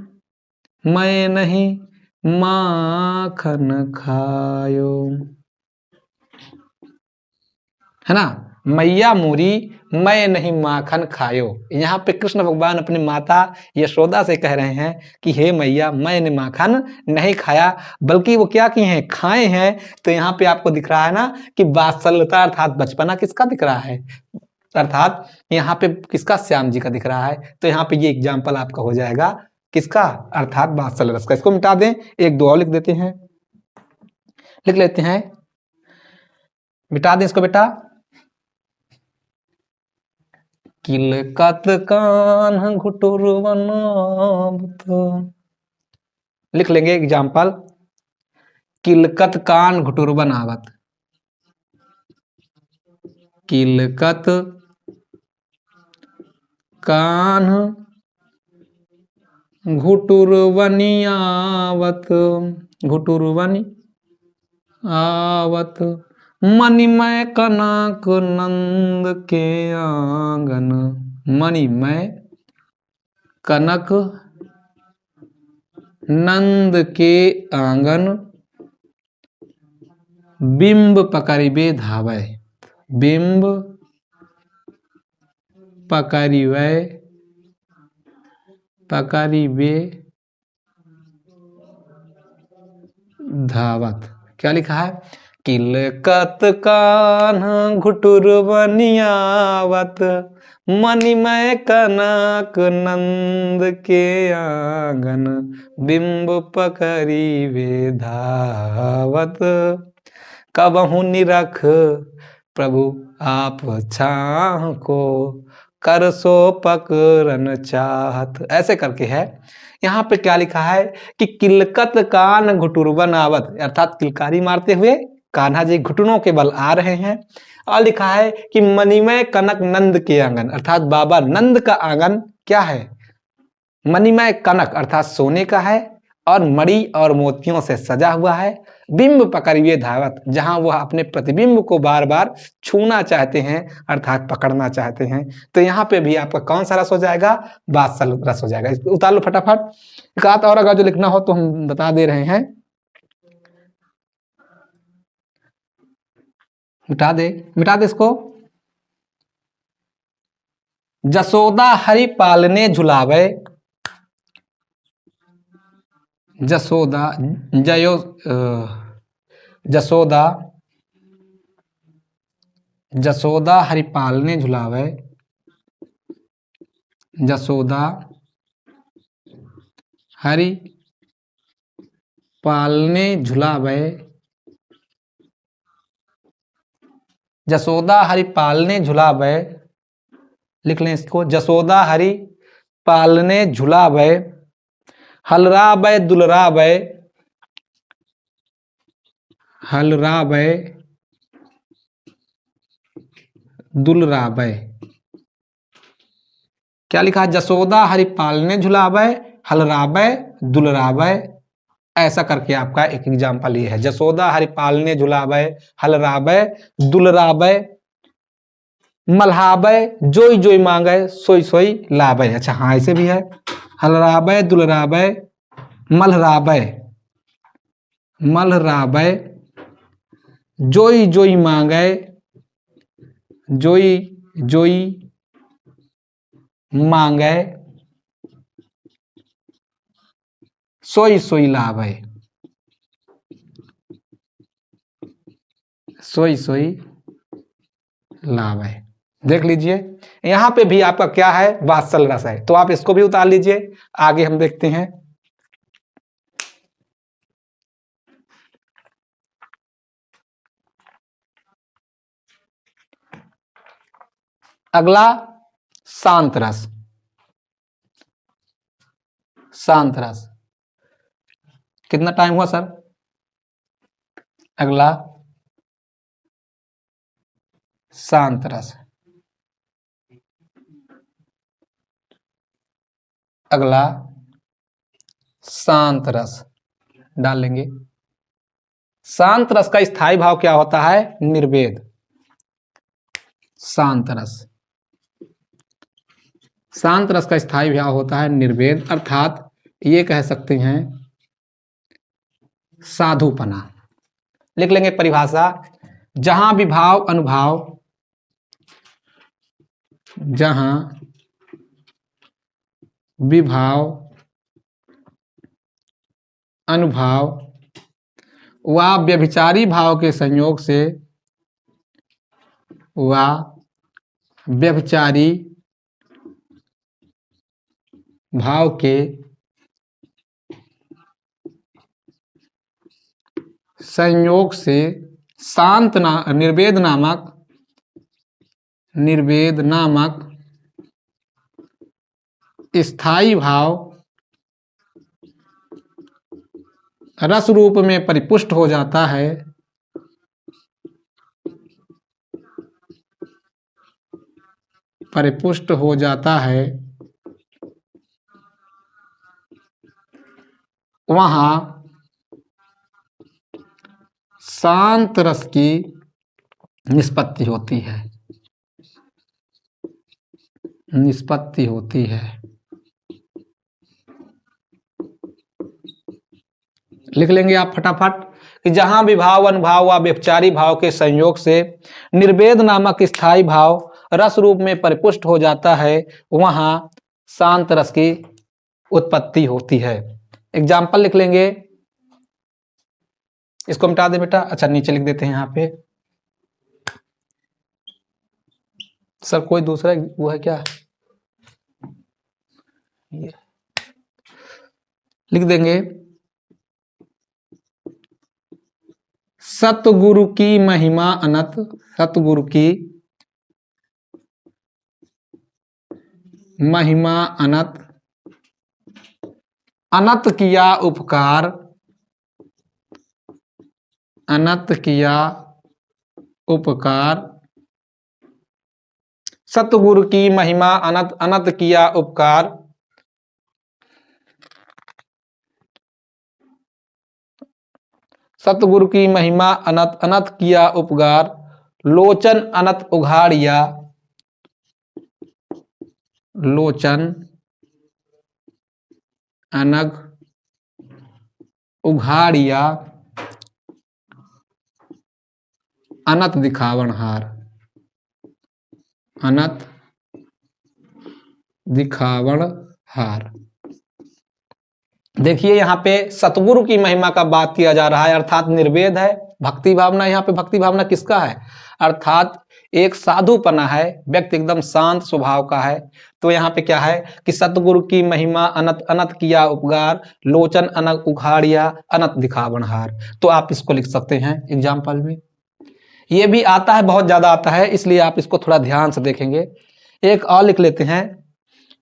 माखन खायो, है ना। मैया मोरी मैं नहीं माखन खायो। यहाँ पे कृष्ण भगवान अपनी माता यशोदा से कह रहे हैं कि हे मैया मैंने माखन नहीं खाया, बल्कि वो क्या किए हैं? खाए हैं। तो यहाँ पे आपको दिख रहा है ना कि वात्सल्यता अर्थात बचपना किसका दिख रहा है? अर्थात यहाँ पे किसका? श्याम जी का दिख रहा है। तो यहाँ पे ये एग्जाम्पल आपका हो जाएगा किसका? अर्थात वात्सल्य रस का। इसको मिटा दें, एक दो और लिख देते हैं, लिख लेते हैं, मिटा दें इसको बेटा। किलकत कान्ह घुटुर बनावत, लिख लेंगे एग्जाम्पल, किलकत कान घुटुर बनावत, किलकत कान्ह घुटुरवनी आवत, घुटुरवनी आवत, मणिमय कनक नंद के आंगन, मणिमय कनक नंद के आंगन, बिंब पकड़िबे धावै, बिंब पकड़िबे धावत। क्या लिखा है? किलकत कान्ह घुटुर बनियावत, मणिमय कनक नंद के आंगन, बिंब पकड़िबे धावत, कबहु निरख प्रभु आप छाह को, कर सो पकड़न चाहत। ऐसे करके है। यहाँ पे क्या लिखा है कि किलकत कान घुटुरवन आवत, अर्थात किलकारी मारते हुए कान्हा जी घुटनों के बल आ रहे हैं। और लिखा है कि मणिमय कनक नंद के आंगन, अर्थात बाबा नंद का आंगन क्या है? मणिमय कनक अर्थात सोने का है और मणि और मोतियों से सजा हुआ है। बिंब पकड़िए धावत, जहां वह अपने प्रतिबिंब को बार बार छूना चाहते हैं अर्थात पकड़ना चाहते हैं। तो यहाँ पे भी आपका कौन सा रस हो जाएगा? वात्सल्य रस हो जाएगा। इसको उतार लो फटाफट। एक आध और अगर जो लिखना हो तो हम बता दे रहे हैं, मिटा दे इसको। जसोदा हरि पालने झुलावे, जसोदा जयो जसोदा जसोदा हरि पालने झुलावे, जसोदा हरि पालने झुलावे, जसोदा हरि पालने झुलावे, लिख लें इसको, जसोदा हरि पालने झुलावे, हलरावे दुलरावे, हलरावे दुलरावे। क्या लिखा है? जसोदा हरि पालने झुलावे, हलरावे दुलरावे। ऐसा करके आपका एक एग्जाम्पल ये है, जसोदा हरि पालने झुलावे, हलरावे दुलरावे, मल्हावे जोई जोई मांगे, सोई सोई लावे। अच्छा हाँ, ऐसे भी है, हलरावे दुलरावे, मल्हरावे जोई जोई मांगे, जोई जोई मांगे सोई सोई लाभ है, सोई सोई लाभ है। देख लीजिए यहां पे भी आपका क्या है, वात्सल रस है, तो आप इसको भी उतार लीजिए। आगे हम देखते हैं। अगला शांत रस, शांत रस कितना टाइम हुआ सर? अगला शांत रस, अगला शांत रस डालेंगे। शांत रस का स्थायी भाव क्या होता है? निर्वेद। शांत रस, शांत रस का स्थायी भाव होता है निर्वेद, अर्थात ये कह सकते हैं साधुपना। लिख लेंगे परिभाषा, जहां विभाव अनुभाव, जहां विभाव अनुभाव व व्यभिचारी भाव के संयोग से, व व्यभिचारी भाव के संयोग से निर्वेद नामक स्थायी भाव रस रूप में परिपुष्ट हो जाता है, परिपुष्ट हो जाता है, वहां शांत रस की निष्पत्ति होती है, निष्पत्ति होती है। लिख लेंगे आप फटाफट कि जहां विभाव अनुभाव व व्यभिचारी भाव के संयोग से निर्वेद नामक स्थायी भाव रस रूप में परिपुष्ट हो जाता है, वहां शांत रस की उत्पत्ति होती है। एग्जाम्पल लिख लेंगे, इसको मिटा दे बेटा। अच्छा नीचे लिख देते हैं यहां पे। सर कोई दूसरा वो है क्या? लिख देंगे, सतगुरु की महिमा अनंत, सतगुरु की महिमा अनंत, अनंत किया उपकार, अनंत किया उपकार, सतगुरु की महिमा अनंत, अनंत किया उपकार, सतगुरु की महिमा अनंत, अनंत किया उपकार, लोचन अनंत उघाड़िया, लोचन अनग उघाड़िया, अनंत दिखावन हार, अनंत दिखावन हार। देखिए यहाँ पे सतगुरु की महिमा का बात किया जा रहा है, अर्थात निर्वेद है। भक्ति भावना, यहाँ पे भक्ति भावना किसका है? अर्थात एक साधुपना है, व्यक्ति एकदम शांत स्वभाव का है। तो यहाँ पे क्या है कि सतगुरु की महिमा अनंत, अनंत किया उपकार, लोचन अनग उघाड़िया, अनंत दिखावन हार। तो आप इसको लिख सकते हैं एग्जाम्पल में। ये भी आता है, बहुत ज्यादा आता है, इसलिए आप इसको थोड़ा ध्यान से देखेंगे। एक और लिख लेते हैं,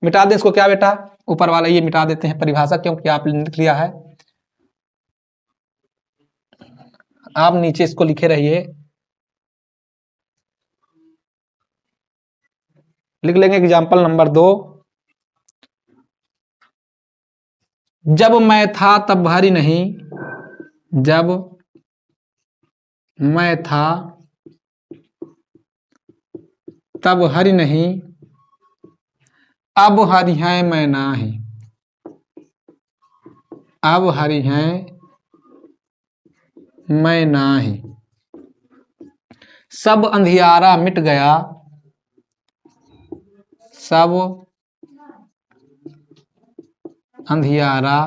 मिटा दें इसको क्या बेटा? ऊपर वाला ये मिटा देते हैं परिभाषा, क्योंकि आपने लिख लिया है। आप नीचे इसको लिखे रहिए। लिख लेंगे एग्जाम्पल नंबर 2, जब मैं था तब हरि नहीं, जब मैं था तब हरि नहीं, अब हरि हैं मैं नाही, अब हरि हैं मैं नाही, सब अंधियारा मिट गया, सब अंधियारा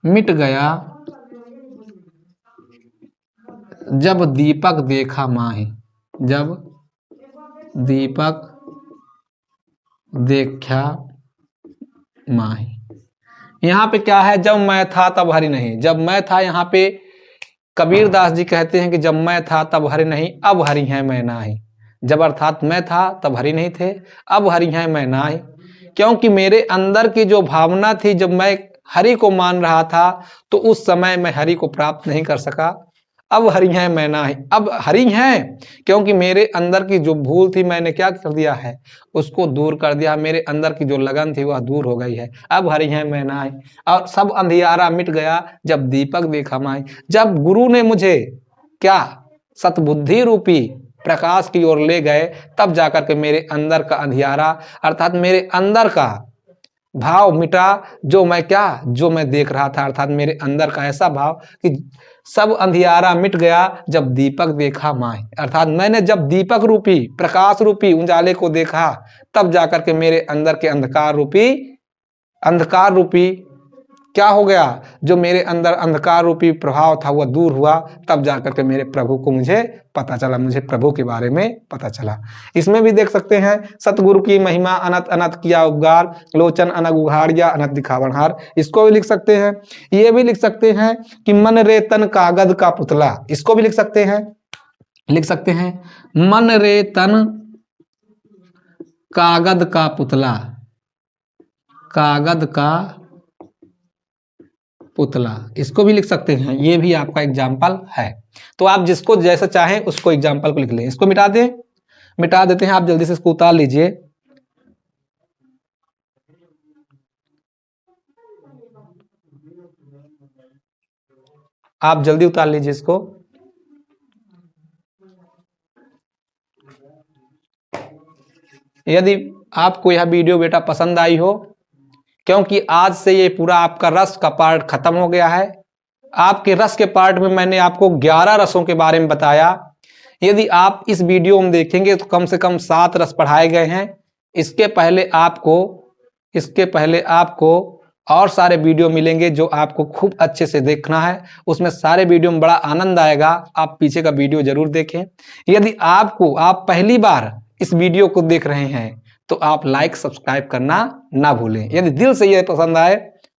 मिट गया जब दीपक देखा माही। जब दीपक देखा माही। यहाँ पे क्या है, जब मैं था तब हरि नहीं। जब मैं था, यहाँ पे कबीर दास जी कहते हैं कि जब मैं था तब हरि नहीं, अब हरि हैं मैं नाही। जब अर्थात मैं था तब हरि नहीं थे, अब हरि हैं मैं नाही। क्योंकि मेरे अंदर की जो भावना थी, जब मैं हरि को मान रहा था तो उस समय मैं हरि को प्राप्त नहीं कर सका। अब हरि हैं मैं नाही, अब हरि हैं क्योंकि मेरे अंदर की जो भूल थी मैंने क्या कर दिया है, उसको दूर कर दिया। मेरे अंदर की जो लगन थी वह दूर हो गई है। अब हरि हैं मैं नाही और सब अंधियारा मिट गया जब दीपक देखा माही। जब गुरु ने मुझे क्या सतबुद्धि रूपी प्रकाश की ओर ले गए, तब जाकर के मेरे अंदर का अंधियारा अर्थात मेरे अंदर का भाव मिटा, जो मैं देख रहा था। अर्थात मेरे अंदर का ऐसा भाव कि सब अंधियारा मिट गया जब दीपक देखा माही। अर्थात मैंने जब दीपक रूपी प्रकाश रूपी उजाले को देखा, तब जाकर के मेरे अंदर के अंधकार रूपी क्या हो गया, जो मेरे अंदर अंधकार रूपी प्रभाव था वह दूर हुआ। तब जाकर के मेरे प्रभु को मुझे पता चला, मुझे प्रभु के बारे में पता चला। इसमें भी देख सकते हैं, सतगुरु की महिमा अनंत अनंत किया उपकार, लोचन अनग उघाड़िया अनंत दिखावनहार। इसको भी लिख सकते हैं। ये भी लिख सकते हैं कि मन रे तन कागज का पुतला। इसको भी लिख सकते हैं, मन रे तन कागज का पुतला, कागज का पुतला। इसको भी लिख सकते हैं। ये भी आपका एग्जाम्पल है। तो आप जिसको जैसा चाहें उसको एग्जाम्पल को लिख लें। इसको मिटा देते हैं। आप जल्दी से इसको उतार लीजिए। आप जल्दी उतार लीजिए इसको। यदि आपको यह वीडियो बेटा पसंद आई हो, क्योंकि आज से ये पूरा आपका रस का पार्ट खत्म हो गया है। आपके रस के पार्ट में मैंने आपको 11 रसों के बारे में बताया। यदि आप इस वीडियो में देखेंगे तो कम से कम 7 रस पढ़ाए गए हैं। इसके पहले आपको और सारे वीडियो मिलेंगे जो आपको खूब अच्छे से देखना है। उसमें सारे वीडियो में बड़ा आनंद आएगा। आप पीछे का वीडियो जरूर देखें। यदि आप पहली बार इस वीडियो को देख रहे हैं तो आप लाइक सब्सक्राइब करना ना भूलें। यदि दिल से ये पसंद आए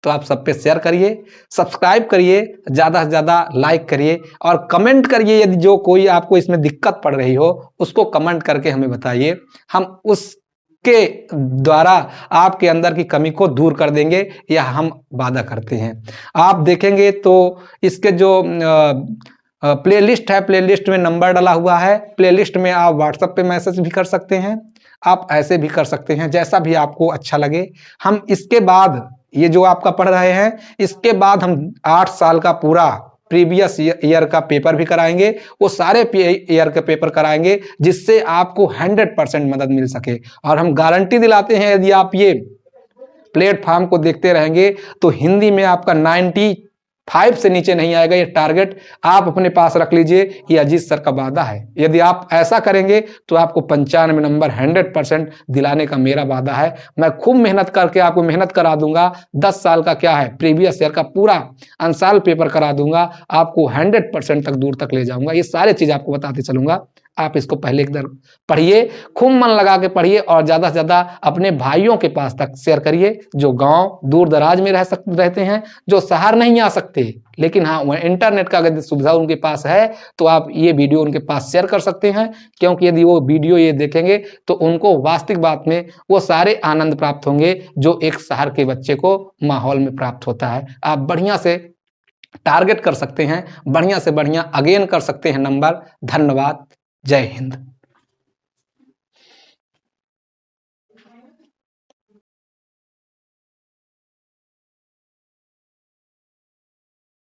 तो आप सब पे शेयर करिए, सब्सक्राइब करिए, ज़्यादा से ज़्यादा लाइक करिए और कमेंट करिए। यदि जो कोई आपको इसमें दिक्कत पड़ रही हो उसको कमेंट करके हमें बताइए। हम उसके द्वारा आपके अंदर की कमी को दूर कर देंगे, यह हम वादा करते हैं। आप देखेंगे तो इसके जो प्लेलिस्ट है, प्लेलिस्ट में नंबर डाला हुआ है। प्लेलिस्ट में आप व्हाट्सएप पे मैसेज भी कर सकते हैं, आप ऐसे भी कर सकते हैं, जैसा भी आपको अच्छा लगे। हम इसके बाद ये जो आपका पढ़ रहे हैं, इसके बाद हम 8 साल का पूरा प्रीवियस ईयर का पेपर भी कराएंगे। वो सारे ईयर के पेपर कराएंगे जिससे आपको 100% मदद मिल सके। और हम गारंटी दिलाते हैं, यदि आप ये प्लेटफॉर्म को देखते रहेंगे तो हिंदी में आपका 95 से नीचे नहीं आएगा। ये टारगेट आप अपने पास रख लीजिए, ये अजीत सर का वादा है। यदि आप ऐसा करेंगे तो आपको 95 नंबर 100% दिलाने का मेरा वादा है। मैं खूब मेहनत करके आपको मेहनत करा दूंगा। 10 साल का क्या है, प्रीवियस ईयर का पूरा अंसाल पेपर करा दूंगा। आपको 100% तक दूर तक ले जाऊंगा। ये सारी चीज आपको बताते चलूंगा। आप इसको पहले एक बार पढ़िए, खूब मन लगा के पढ़िए और ज़्यादा से ज़्यादा अपने भाइयों के पास तक शेयर करिए जो गांव दूर दराज में रहते हैं, जो शहर नहीं आ सकते, लेकिन हाँ वह इंटरनेट का अगर सुविधा उनके पास है तो आप ये वीडियो उनके पास शेयर कर सकते हैं। क्योंकि यदि वो वीडियो ये देखेंगे तो उनको वास्तविक बात में वो सारे आनंद प्राप्त होंगे जो एक शहर के बच्चे को माहौल में प्राप्त होता है। आप बढ़िया से टारगेट कर सकते हैं, बढ़िया से बढ़िया अगेन कर सकते हैं नंबर। धन्यवाद। जय हिंद।